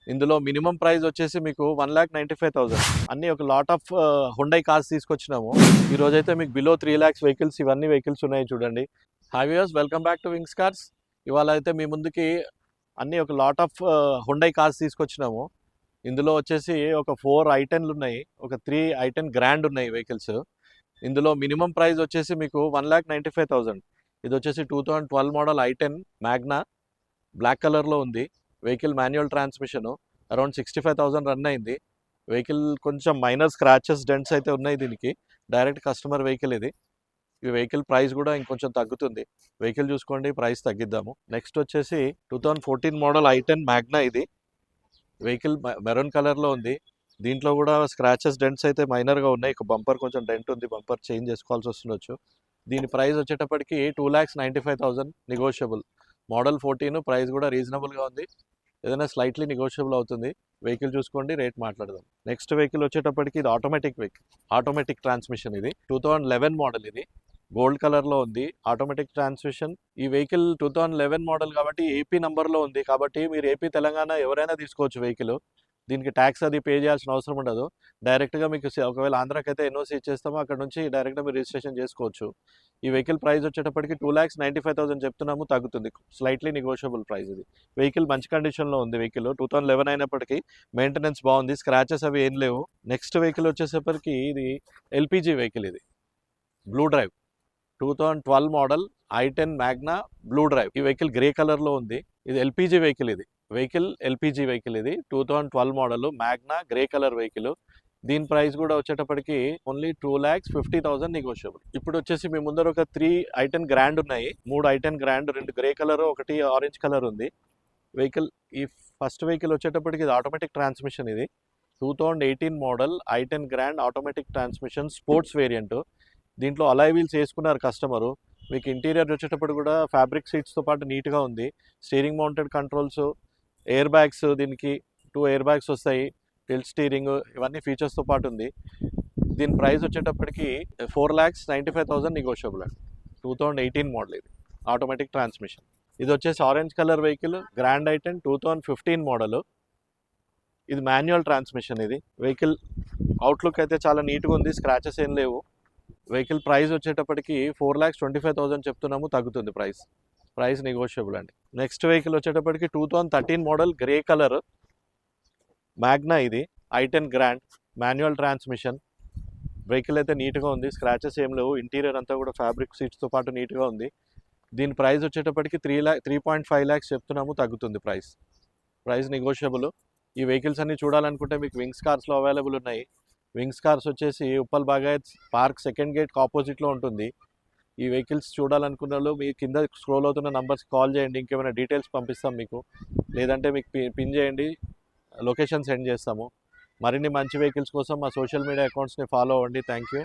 ఇందులో minimum price వచ్చేసి మీకు 1,95,000. అన్నీ ఒక లాట్ ఆఫ్ హుండై కార్స్ తీసుకొచ్చినాము. ఈ రోజైతే మీకు బిలో 3 lakhs వెహికల్స్, ఇవన్నీ వెహికల్స్ ఉన్నాయి చూడండి. Hi viewers, welcome back to wings cars. ఇవాళ అయితే మీ ముందుకి అన్నీ ఒక లాట్ ఆఫ్ హుండై కార్స్ తీసుకొచ్చినాము. ఇందులో వచ్చేసి ఒక 4 i10లు ఉన్నాయి, ఒక 3 i10 గ్రాండ్ ఉన్నాయి వెహికల్స్. ఇందులో మినిమం ప్రైస్ వచ్చేసి మీకు 1,95,000. ఇది వచ్చేసి 2012 మోడల్ i10 మ్యాగ్నా, బ్లాక్ కలర్లో ఉంది. Vehicle manual transmission, around 65,000 run అయింది. వెహికల్ కొంచెం మైనర్ స్క్రాచెస్, డెంట్స్ అయితే ఉన్నాయి దీనికి. డైరెక్ట్ కస్టమర్ వెహికల్ ఇది. ఈ వెహికల్ ప్రైస్ కూడా ఇంకొంచెం తగ్గుతుంది. వెహికల్ చూసుకోండి, ప్రైస్ తగ్గిద్దాము. నెక్స్ట్ వచ్చేసి 2014 మోడల్ i10 మ్యాగ్నా. ఇది వెహికల్ మెరూన్ కలర్లో ఉంది. దీంట్లో కూడా స్క్రాచెస్, డెంట్స్ అయితే మైనర్గా ఉన్నాయి. ఒక బంపర్ కొంచెం డెంట్ ఉంది, బంపర్ చేంజ్ చేసుకోవాల్సి వస్తుండొచ్చు. దీని ప్రైస్ వచ్చేటప్పటికి 2,95,000 నెగోషియబుల్. మోడల్ 14, ప్రైస్ కూడా రీజనబుల్గా ఉంది. ఏదైనా స్లైట్లీ నెగోషియబుల్ అవుతుంది. వెహికల్ చూసుకోండి, రేట్ మాట్లాడదాం. నెక్స్ట్ వెహికల్ వచ్చేటప్పటికి ఇది ఆటోమేటిక్ వెహికల్, ఆటోమేటిక్ ట్రాన్స్మిషన్. ఇది 2011 మోడల్. ఇది గోల్డ్ కలర్లో ఉంది, ఆటోమేటిక్ ట్రాన్స్మిషన్. ఈ వెహికల్ 2011 మోడల్ కాబట్టి ఏపీ నంబర్లో ఉంది. కాబట్టి మీరు ఏపీ, తెలంగాణ ఎవరైనా తీసుకోవచ్చు వెహికల్. దీనికి ట్యాక్స్ అది పే చేయాల్సిన అవసరం ఉండదు. డైరెక్ట్గా మీకు ఒకవేళ ఆంధ్రాకి అయితే ఎన్ఓసి ఇచ్చేస్తామో అక్కడ నుంచి డైరెక్ట్గా మీరు రిజిస్ట్రేషన్ చేసుకోవచ్చు. ఈ వెహికల్ ప్రైస్ వచ్చేటప్పటికి 2,95,000 చెప్తున్నాము, తగ్గుతుంది. Slightly negotiable price. ఇది వెహికల్ మంచి కండిషన్లో ఉంది. వెహికల్ 2011 అయినప్పటికీ మెయింటెనెన్స్ బాగుంది, స్క్రాచెస్ అవి ఏం లేవు. నెక్స్ట్ వెహికల్ వచ్చేసరికి ఇది ఎల్పిజి వెహికల్. ఇది blue drive, 2012 model i10 Magna blue drive. ఈ వెహికల్ గ్రే కలర్లో ఉంది. ఇది ఎల్పిజి వెహికల్. ఇది వెహికల్ ఎల్పిజి వెహికల్. ఇది 2012 model Magna grey colour vehicle. దీని ప్రైస్ కూడా వచ్చేటప్పటికి ఓన్లీ 2,50,000 నెగోషియబుల్. ఇప్పుడు వచ్చేసి మీ ముందర ఒక 3 i10 గ్రాండ్ ఉన్నాయి. 3 i10 గ్రాండ్, 2 గ్రే కలర్, ఒకటి ఆరెంజ్ కలర్ ఉంది. వెహికల్ ఈ ఫస్ట్ వెహికల్ వచ్చేటప్పటికి ఇది ఆటోమేటిక్ ట్రాన్స్మిషన్. ఇది 2018 model i10 grand automatic transmission, sports variant. దీంట్లో అలాయ్ వీల్స్ వేసుకున్నారు కస్టమరు. మీకు ఇంటీరియర్ వచ్చేటప్పుడు కూడా ఫ్యాబ్రిక్ సీట్స్తో పాటు నీట్గా ఉంది. Steering mounted controls, air bags, దీనికి 2 ఎయిర్ బ్యాగ్స్ వస్తాయి, టిల్ట్ స్టీరింగ్, ఇవన్నీ ఫీచర్స్తో పాటు ఉంది. దీని ప్రైస్ వచ్చేటప్పటికి 4,95,000 నెగోషియబుల్ అండి. 2018 మోడల్. ఇది ఆటోమేటిక్ ట్రాన్స్మిషన్. ఇది వచ్చేసి orange colour vehicle, grand i10 2015 model. ఇది మాన్యువల్ ట్రాన్స్మిషన్. ఇది వెహికల్ అవుట్లుక్ అయితే చాలా నీట్గా ఉంది, స్క్రాచెస్ ఏం లేవు. వెహికల్ ప్రైస్ వచ్చేటప్పటికి 4,25,000 చెప్తున్నాము, తగ్గుతుంది ప్రైస్ నెగోషియబుల్ అండి. నెక్స్ట్ వెహికల్ వచ్చేటప్పటికి 2013 మోడల్ గ్రే కలర్ మ్యాగ్నా. ఇది i10 grand manual transmission. Vehicle అయితే నీట్గా ఉంది, స్క్రాచెస్ ఏం లేవు. ఇంటీరియర్ అంతా కూడా ఫ్యాబ్రిక్ సీట్స్తో పాటు నీట్గా ఉంది. దీని ప్రైస్ వచ్చేటప్పటికి 3.5 lakhs చెప్తున్నాము, తగ్గుతుంది ప్రైస్ నెగోషియబుల్. ఈ వెహికల్స్ అన్ని చూడాలనుకుంటే మీకు వింగ్స్ కార్స్లో అవైలబుల్ ఉన్నాయి. వింగ్స్ కార్స్ వచ్చేసి Uppal Bagayath park second gate ఆపోజిట్లో ఉంటుంది. ఈ వెహికల్స్ చూడాలనుకున్న వాళ్ళు మీ కింద స్క్రోల్ అవుతున్న నంబర్స్కి కాల్ చేయండి, ఇంకేమైనా డీటెయిల్స్ పంపిస్తాం మీకు. లేదంటే మీకు పిన్ చేయండి, లొకేషన్ సెండ్ చేస్తాము. మరిన్ని మంచి వెహికల్స్ కోసం మా సోషల్ మీడియా అకౌంట్స్ని ఫాలో అవ్వండి. Thank you.